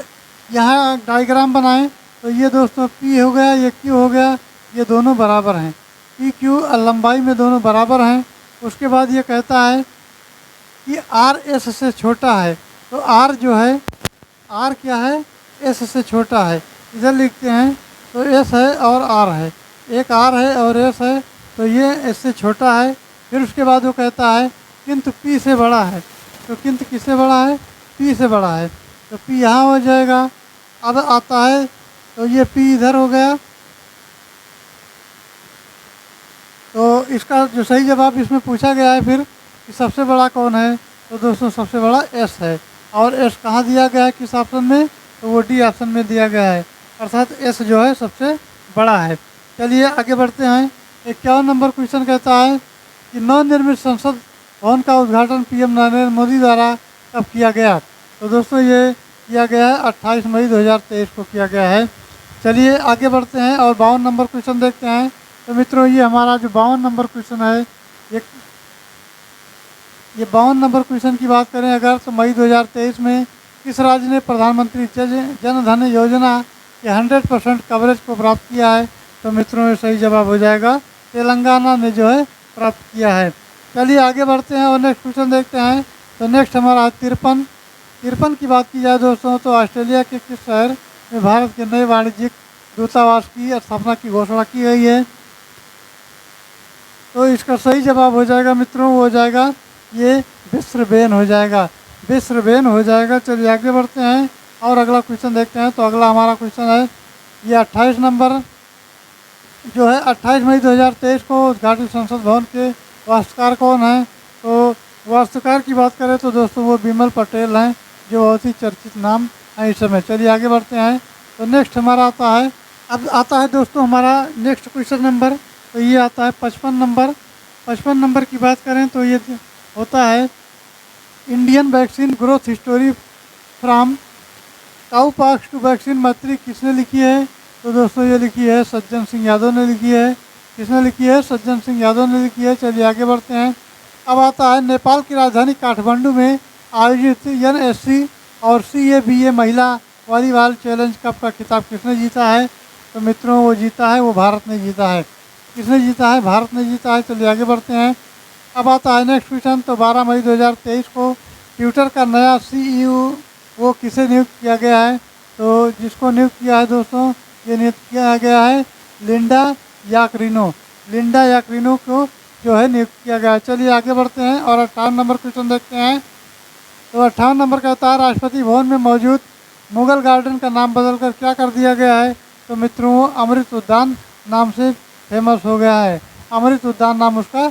यहाँ डायग्राम बनाएं तो ये दोस्तों पी हो गया, ये क्यू हो गया, ये दोनों बराबर हैं। पी क्यू लंबाई में दोनों बराबर हैं। उसके बाद ये कहता है कि आर एस से छोटा है। तो आर जो है, आर क्या है, एस से छोटा है। इधर लिखते हैं तो एस है और आर है, एक आर है और एस है, तो ये एस से छोटा है। फिर उसके बाद वो कहता है किंतु पी से बड़ा है। तो किंतु किससे बड़ा है, पी से बड़ा है, तो पी यहाँ हो जाएगा। अब आता है तो ये पी इधर हो गया। तो इसका जो सही जवाब इसमें पूछा गया है फिर कि सबसे बड़ा कौन है, तो दोस्तों सबसे बड़ा एस है। और एस कहाँ दिया गया है, किस ऑप्शन में, तो वो डी ऑप्शन में दिया गया है, अर्थात एस जो है सबसे बड़ा है। चलिए आगे बढ़ते हैं। 51 नंबर क्वेश्चन कहता है कि नवनिर्मित संसद भवन का उद्घाटन पीएम नरेंद्र मोदी द्वारा कब किया गया। तो दोस्तों ये किया गया है 28 मई 2023 को किया गया है। चलिए आगे बढ़ते हैं और 52 नंबर क्वेश्चन देखते हैं। तो मित्रों ये हमारा जो 52 नंबर क्वेश्चन है, ये 52 नंबर क्वेश्चन की बात करें अगर, तो मई 2023 में किस राज्य ने प्रधानमंत्री जन धन योजना के 100% कवरेज को प्राप्त किया है। तो मित्रों ये सही जवाब हो जाएगा, तेलंगाना ने जो है प्राप्त किया है। चलिए आगे बढ़ते हैं और नेक्स्ट क्वेश्चन देखते हैं। तो नेक्स्ट हमारा 53 की बात की जाए दोस्तों, तो ऑस्ट्रेलिया के किस शहर में भारत के नए वाणिज्यिक दूतावास की स्थापना की घोषणा की गई है। तो इसका सही जवाब हो जाएगा मित्रों, वो हो जाएगा ये ब्रिस्बेन हो जाएगा, ब्रिस्बेन हो जाएगा। चलिए आगे बढ़ते हैं और अगला क्वेश्चन देखते हैं। तो अगला हमारा क्वेश्चन है ये 28 नंबर जो है, 28 मई 2023 को उद्घाटित संसद भवन के वास्तुकार कौन है। तो वास्तुकार की बात करें तो दोस्तों वो बिमल पटेल हैं, जो बहुत ही चर्चित नाम है इस समय। चलिए आगे बढ़ते हैं। तो नेक्स्ट हमारा आता है, अब आता है दोस्तों हमारा नेक्स्ट क्वेश्चन नंबर, तो ये आता है 55 नंबर। 55 नंबर की बात करें तो ये होता है Indian vaccine growth history from cowpox to vaccine Maitri किसने लिखी है। तो दोस्तों ये लिखी है सज्जन सिंह यादव ने लिखी है। किसने लिखी है, सज्जन सिंह यादव ने लिखी है। चलिए आगे बढ़ते हैं। अब आता है नेपाल की राजधानी काठमांडू में आयोजित NSC और CABA महिला वॉलीबॉल चैलेंज कप का खिताब किसने जीता है। तो मित्रों वो जीता है, वो भारत ने जीता है। किसने जीता है, भारत ने जीता है। चलिए आगे बढ़ते हैं। अब आता है नेक्स्ट क्वेश्चन। तो 12 मई 2023 को ट्विटर का नया CEO वो किसे नियुक्त किया गया है। तो जिसको नियुक्त किया है दोस्तों, ये नियुक्त किया गया है लिंडा याकरिनो। लिंडा याकरिनो को जो है नियुक्त किया गया है। चलिए आगे बढ़ते हैं और 58 नंबर क्वेश्चन देखते हैं। तो 58 नंबर कहता है राष्ट्रपति भवन में मौजूद मुगल गार्डन का नाम बदलकर क्या कर दिया गया है। तो मित्रों अमृत उद्यान नाम से फेमस हो गया है, अमृत उद्यान नाम उसका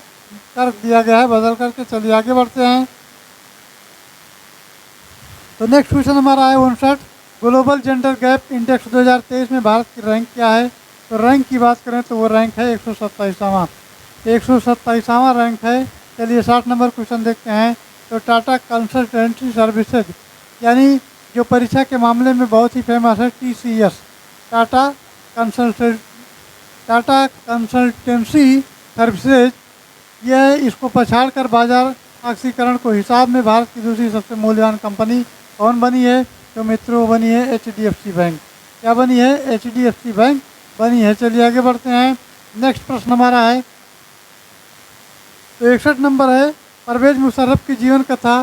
कर दिया गया है बदल करके। चलिए आगे बढ़ते हैं। तो नेक्स्ट क्वेश्चन हमारा है 59, ग्लोबल जेंडर गैप इंडेक्स 2023 में भारत की रैंक क्या है। तो रैंक की बात करें तो वो रैंक है 127वां, 127वां रैंक है। चलिए 60 नंबर क्वेश्चन देखते हैं। तो टाटा कंसल्टेंसी सर्विसेज यानी जो परीक्षा के मामले में बहुत ही फेमस है TCS, टाटा कंसल्टेंसी सर्विसेज, यह इसको पछाड़कर बाजार आक्सीकरण को हिसाब में भारत की दूसरी सबसे मूल्यवान कंपनी कौन बनी है। तो मित्रों बनी है HDFC बैंक। क्या बनी है, HDFC बैंक बनी है। चलिए आगे बढ़ते हैं। नेक्स्ट प्रश्न हमारा है तो 61 नंबर है, परवेज मुशर्रफ की जीवन कथा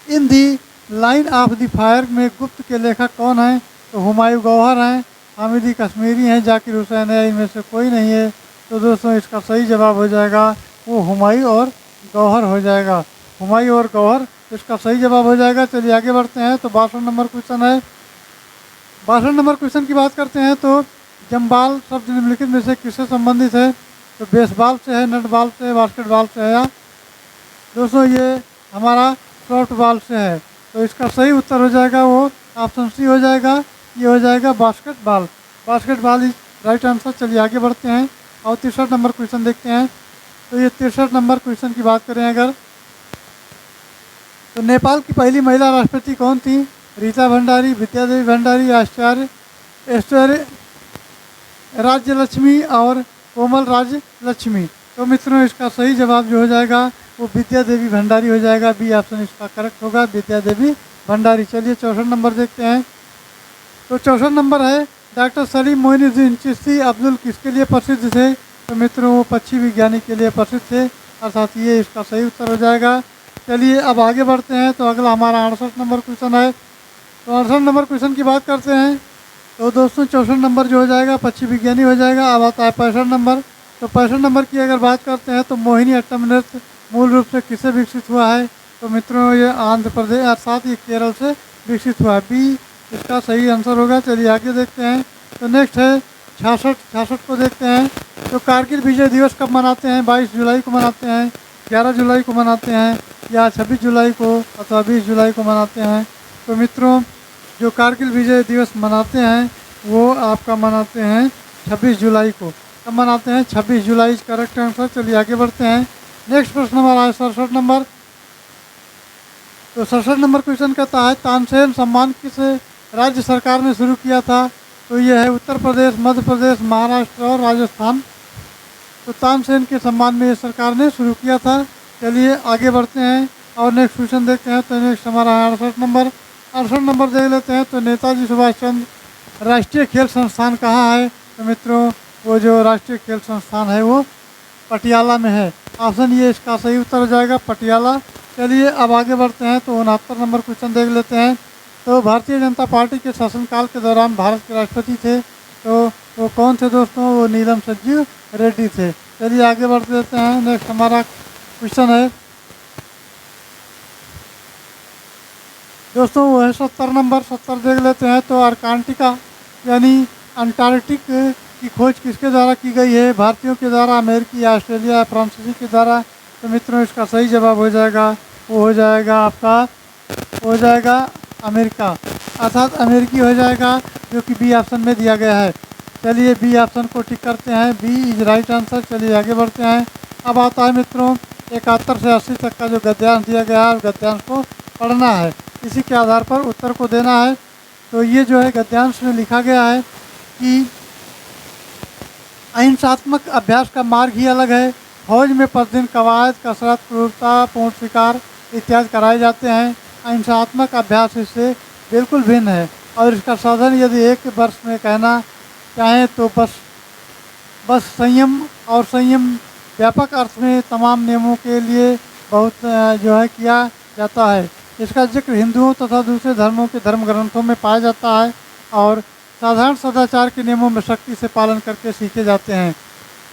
इन दी लाइन ऑफ द फायर में गुप्त के लेखक कौन है। तो हुमायूं गौहर हैं, हामिदी कश्मीरी हैं, जाकिर हुसैन है, इनमें से कोई नहीं है। तो दोस्तों इसका सही जवाब हो जाएगा वो हुमायूं और गौहर हो जाएगा। हुमायूं और गौहर इसका सही जवाब हो जाएगा। चलिए आगे बढ़ते हैं। तो 62 नंबर क्वेश्चन है। 62 नंबर क्वेश्चन की बात करते हैं तो जम्बाल शब्द निम्नलिखित में से किससे संबंधित है? तो बेसबॉल से है, नट बॉल से है, बास्केटबॉल से है, या दोस्तों ये हमारा सॉफ्ट बॉल से है। तो इसका सही उत्तर हो जाएगा वो ऑप्शन सी हो जाएगा, ये हो जाएगा basketball. Basketball is right answer. चलिए आगे बढ़ते हैं और 63 नंबर क्वेश्चन देखते हैं। तो ये 63 नंबर क्वेश्चन की बात करें अगर, तो नेपाल की पहली महिला राष्ट्रपति कौन थी? रीता भंडारी, विद्यादेवी भंडारी, आचार्य ऐश्वर्य राज्य लक्ष्मी और कोमल राज्य लक्ष्मी। तो मित्रों इसका सही जवाब जो हो जाएगा वो विद्या देवी भंडारी हो जाएगा। बी ऑप्शन इसका करेक्ट होगा, विद्या देवी भंडारी। चलिए 64 नंबर देखते हैं। तो 64 नंबर है डॉक्टर सलीम मोइनुद्दीन चिश्ती अब्दुल किसके लिए प्रसिद्ध थे? तो मित्रों वो पक्षी विज्ञानी के लिए प्रसिद्ध थे, अर्थात ये इसका सही उत्तर हो जाएगा। चलिए अब आगे बढ़ते हैं। तो अगला हमारा 68 नंबर क्वेश्चन है। तो 68 नंबर क्वेश्चन की बात करते हैं। तो दोस्तों 64 नंबर जो हो जाएगा पक्षी विज्ञानी हो जाएगा। अब आता है 65 नंबर। तो 65 नंबर की अगर बात करते हैं तो मोहिनी अट्टम नृत्य मूल रूप से किससे विकसित हुआ है? तो मित्रों ये आंध्र प्रदेश अर्थात ये केरल से विकसित हुआ है। बी इसका सही आंसर होगा। चलिए आगे देखते हैं। तो नेक्स्ट है 66 को देखते हैं। तो कारगिल विजय दिवस कब मनाते हैं? 22 जुलाई को मनाते हैं, 11 जुलाई को मनाते हैं, या 26 जुलाई को अथवा 20 जुलाई को मनाते हैं? तो मित्रों जो कारगिल विजय दिवस मनाते हैं वो आपका मनाते हैं 26 जुलाई को। कब मनाते हैं? 26 जुलाई करेक्ट आंसर। चलिए आगे बढ़ते हैं। नेक्स्ट प्रश्न हमारा है 67 नंबर। तो 67 नंबर क्वेश्चन कहता है तानसेन सम्मान किस राज्य सरकार ने शुरू किया था? तो ये है उत्तर प्रदेश, मध्य प्रदेश, महाराष्ट्र और राजस्थान। तो तानसेन के सम्मान में ये सरकार ने शुरू किया था। चलिए आगे बढ़ते हैं और नेक्स्ट क्वेश्चन देखते हैं। तो नेक्स्ट हमारा है 68 नंबर। 68 नंबर देख लेते हैं। तो नेताजी सुभाष चंद्र राष्ट्रीय खेल संस्थान कहाँ है? तो मित्रों वो जो राष्ट्रीय खेल संस्थान है वो पटियाला में है। ऑप्शन ये इसका सही उत्तर हो जाएगा, पटियाला। चलिए अब आगे बढ़ते हैं। तो 69 नंबर क्वेश्चन देख लेते हैं। तो भारतीय जनता पार्टी के शासनकाल के दौरान भारत के राष्ट्रपति थे, तो वो कौन थे दोस्तों? वो नीलम संजीव रेड्डी थे। चलिए आगे बढ़ लेते हैं। नेक्स्ट हमारा क्वेश्चन है दोस्तों वो है 70 नंबर। 70 देख लेते हैं। तो अर्कांटिका यानी अंटार्कटिक की खोज किसके द्वारा की गई है? भारतीयों के द्वारा, अमेरिकी, ऑस्ट्रेलिया, फ्रांसीसी के द्वारा? तो मित्रों इसका सही जवाब हो जाएगा वो हो जाएगा आपका हो जाएगा अमेरिका, अर्थात अमेरिकी हो जाएगा, जो कि बी ऑप्शन में दिया गया है। चलिए बी ऑप्शन को टिक करते हैं, बी इज राइट आंसर। चलिए आगे बढ़ते हैं। अब आता है मित्रों 71 से 80 तक का जो गद्यांश दिया गया है, गद्यांश को पढ़ना है, इसी के आधार पर उत्तर को देना है। तो ये जो है गद्यांश में लिखा गया है कि अहिंसात्मक अभ्यास का मार्ग ही अलग है। फौज में प्रतिदिन कवायद, कसरत, क्रूरता, पूर्ण शिकार इत्यादि कराए जाते हैं। अहिंसात्मक अभ्यास इससे बिल्कुल भिन्न है और इसका साधन यदि एक वर्ष में कहना चाहें तो बस संयम, और संयम व्यापक अर्थ में तमाम नियमों के लिए बहुत जो है किया जाता है। इसका जिक्र हिंदुओं तथा दूसरे धर्मों के धर्म ग्रंथों में पाया जाता है और साधारण सदाचार के नियमों में सख्ती से पालन करके सीखे जाते हैं।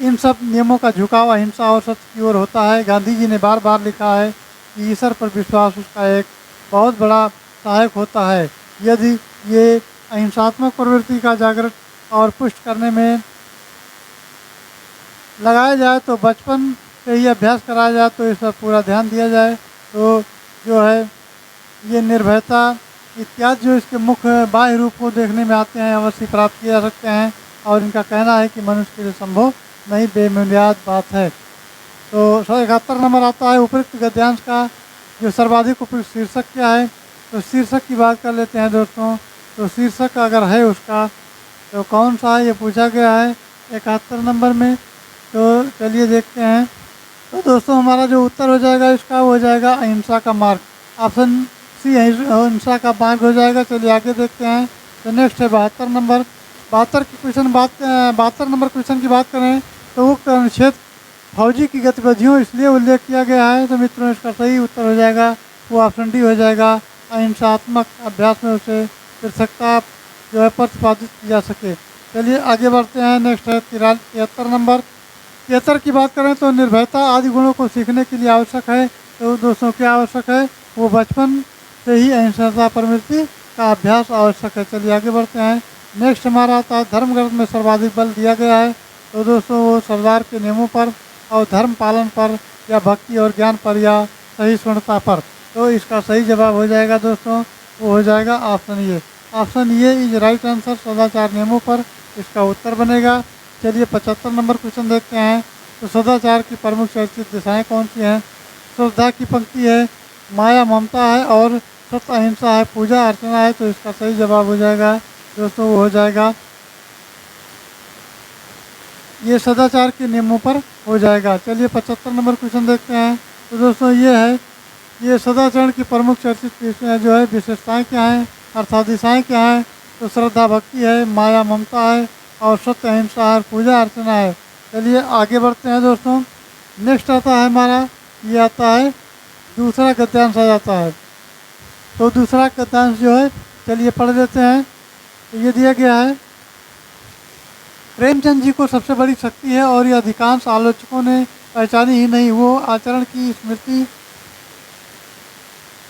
इन सब नियमों का झुकाव अहिंसा और सत्य की ओर होता है। गांधी जी ने बार बार लिखा है कि ईश्वर पर विश्वास उसका एक बहुत बड़ा सहायक होता है। यदि ये अहिंसात्मक प्रवृत्ति का जागृत और पुष्ट करने में लगाया जाए, तो बचपन से ही अभ्यास कराया जाए, तो इस पर पूरा ध्यान दिया जाए, तो जो है ये निर्भयता इत्यादि जो इसके मुख्य बाह्य रूप को देखने में आते हैं अवश्य प्राप्त किए जा सकते हैं। और इनका कहना है कि मनुष्य के लिए संभव नहीं, बेबुनियाद बात है। तो 171 नंबर आता है उपयुक्त गद्यांश का जो सर्वाधिक उपयुक्त शीर्षक क्या है? तो शीर्षक की बात कर लेते हैं दोस्तों। तो शीर्षक अगर है उसका तो कौन सा है ये पूछा गया है 71 नंबर में। तो चलिए देखते हैं। तो दोस्तों हमारा जो उत्तर हो जाएगा इसका वो हो जाएगा अहिंसा का मार्ग, ऑप्शन सी अहिंसा का मार्ग हो जाएगा। चलिए आगे देखते हैं। तो नेक्स्ट है 72 नंबर। 72 नंबर क्वेश्चन की बात करें तो उक्त अनुच्छेद फौजी की गतिविधियों इसलिए उल्लेख किया गया है। तो मित्रों इसका सही उत्तर हो जाएगा वो ऑप्शन डी हो जाएगा, अहिंसात्मक अभ्यास में उसे पृथकता जो है प्रतिपादित की जा सके। चलिए आगे बढ़ते हैं। नेक्स्ट है 73 नंबर। 73 की बात करें तो निर्भयता आदि गुणों को सीखने के लिए आवश्यक है। तो दोस्तों क्या आवश्यक है? वो बचपन से ही अहिंसा प्रवृत्ति का अभ्यास आवश्यक है। चलिए आगे बढ़ते हैं। नेक्स्ट हमारा आता है धर्म ग्रंथ में सर्वाधिक बल दिया गया है। तो दोस्तों वो सरदार के नियमों पर और धर्म पालन पर या भक्ति और ज्ञान पर या सहिष्णुता पर। तो इसका सही जवाब हो जाएगा दोस्तों, वो हो जाएगा option A. Option A is right answer, सदाचार नियमों पर इसका उत्तर बनेगा। चलिए 75 नंबर क्वेश्चन देखते हैं। तो सदाचार की प्रमुख चर्चित दिशाएं कौन सी हैं? श्रद्धा की पंक्ति है, माया ममता है और सत्य अहिंसा है, पूजा अर्चना है। तो इसका सही जवाब हो जाएगा दोस्तों, वो हो जाएगा ये सदाचार के नियमों पर हो जाएगा। चलिए 75 नंबर क्वेश्चन देखते हैं। तो दोस्तों ये है, ये सदाचरण की प्रमुख चर्चित जो है विशेषताएं क्या हैं अर्थात दिशाएं क्या हैं? तो श्रद्धा भक्ति है, माया ममता है और सत्य अहिंसा है, पूजा अर्चना है। चलिए आगे बढ़ते हैं दोस्तों। नेक्स्ट आता है हमारा, ये आता है दूसरा गद्यांश आ जाता है। तो दूसरा गद्यांश जो है चलिए पढ़ लेते हैं। तो ये दिया गया है, प्रेमचंद जी को सबसे बड़ी शक्ति है और ये अधिकांश आलोचकों ने पहचानी ही नहीं। वो आचरण की स्मृति,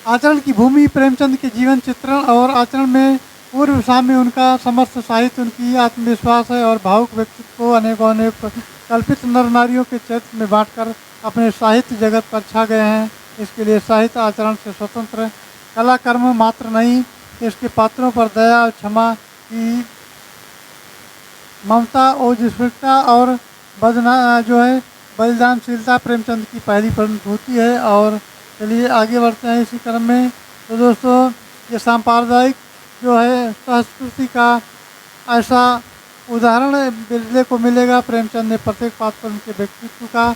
आचरण की भूमि प्रेमचंद के जीवन चित्रण और आचरण में पूर्व साम्य उनका समर्थ साहित्य, उनकी आत्मविश्वास है और भावुक व्यक्तित्व को अनेकों अनेक कल्पित नर नारियों के चरित्र में बांटकर अपने साहित्य जगत पर छा गए हैं। इसके लिए साहित्य आचरण से स्वतंत्र कला कर्म मात्र नहीं, इसके पात्रों पर दया और क्षमा की ममता, ओजस्विता और जो है बलिदानशीलता प्रेमचंद की पहली अनुभूति है। और चलिए आगे बढ़ते हैं इसी क्रम में। तो दोस्तों ये सांप्रदायिक जो है संस्कृति का ऐसा उदाहरण देखने को मिलेगा। प्रेमचंद ने प्रत्येक पात्र पर उनके व्यक्तित्व का।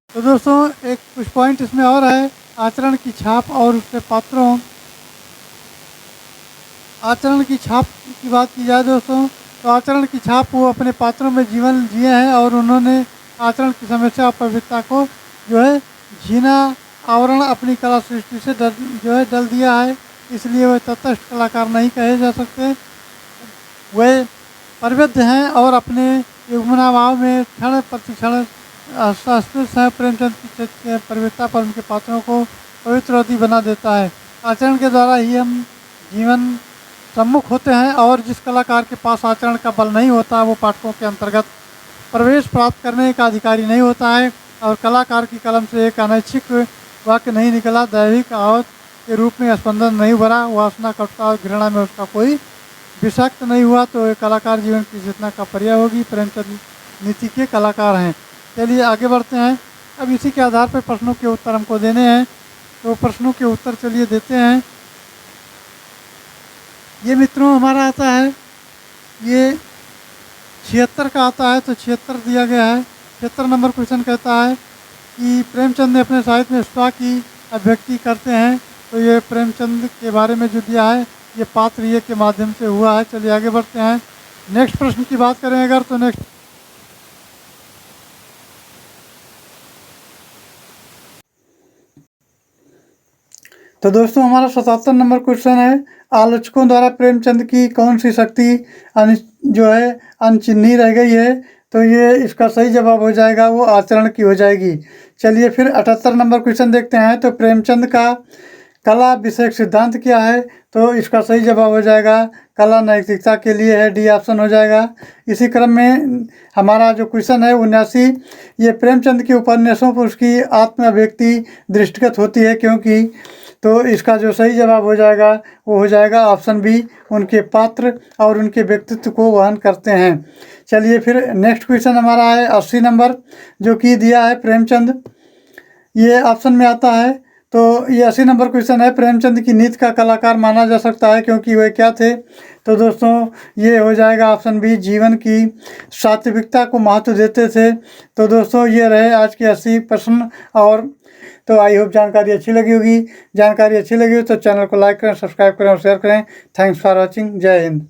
तो दोस्तों एक कुछ पॉइंट इसमें और है, आचरण की छाप और उसके पात्रों, आचरण की छाप की बात की जाए दोस्तों, तो आचरण की छाप वो अपने पात्रों में जीवन जिए हैं और उन्होंने आचरण की समस्या और पवित्रता को जो है जीना आवरण अपनी कला सृष्टि से जो है डल दिया है। इसलिए वे तटस्थ कलाकार नहीं कहे जा सकते। वे प्रवृद्ध हैं और अपने युग्मनाभाव में क्षण प्रतिक्षण संस्कृत है। प्रेमचंद की पवित्रता पर उनके पात्रों को पवित्रवती बना देता है। आचरण के द्वारा ही हम जीवन सम्मुख होते हैं और जिस कलाकार के पास आचरण का बल नहीं होता वो पाठकों के अंतर्गत प्रवेश प्राप्त करने का अधिकारी नहीं होता है। और कलाकार की कलम से एक अनैच्छिक वाक्य नहीं निकला, दैविक आवत के रूप में स्पंदन नहीं भरा, वासना कटुता और घृणा में उसका कोई विषक्त नहीं हुआ, तो एक कलाकार जीवन की चेतना का पर्याय होगी। प्रेमचंद नीति के कलाकार हैं। चलिए आगे बढ़ते हैं। अब इसी के आधार पर प्रश्नों के उत्तर हमको देने हैं। तो प्रश्नों के उत्तर चलिए देते हैं। ये मित्रों हमारा आता है, ये 76 का आता है। तो 76 दिया गया है। 76 नंबर क्वेश्चन कहता है कि प्रेमचंद ने अपने साहित्य में स्वा की अभिव्यक्ति करते हैं। तो ये प्रेमचंद के बारे में जो दिया है ये पात्र ये के माध्यम से हुआ है। चलिए आगे बढ़ते हैं। नेक्स्ट प्रश्न की बात करें अगर, तो नेक्स्ट तो दोस्तों हमारा 77 नंबर क्वेश्चन है, आलोचकों द्वारा प्रेमचंद की कौन सी शक्ति जो है अनचिन्ही रह गई है? तो ये इसका सही जवाब हो जाएगा, वो आचरण की हो जाएगी। चलिए फिर 78 नंबर क्वेश्चन देखते हैं। तो प्रेमचंद का कला विषयक सिद्धांत क्या है? तो इसका सही जवाब हो जाएगा कला नैतिकता के लिए है, डी ऑप्शन हो जाएगा। इसी क्रम में हमारा जो क्वेश्चन है 79, ये प्रेमचंद के उपन्यासों पर उसकी आत्म अभिव्यक्ति दृष्टिगत होती है क्योंकि, तो इसका जो सही जवाब हो जाएगा वो हो जाएगा ऑप्शन बी, उनके पात्र और उनके व्यक्तित्व को वहन करते हैं। चलिए फिर नेक्स्ट क्वेश्चन हमारा है 80 नंबर, जो कि दिया है प्रेमचंद, ये ऑप्शन में आता है। तो ये 80 नंबर क्वेश्चन है, प्रेमचंद की नीति का कलाकार माना जा सकता है क्योंकि वे क्या थे? तो दोस्तों ये हो जाएगा ऑप्शन बी, जीवन की सात्विकता को महत्व देते थे। तो दोस्तों ये रहे आज के 80 प्रश्न। और तो आई होप जानकारी अच्छी लगी होगी। जानकारी अच्छी लगी हो तो चैनल को लाइक करें, सब्सक्राइब करें और शेयर करें। Thanks for watching. जय हिंद।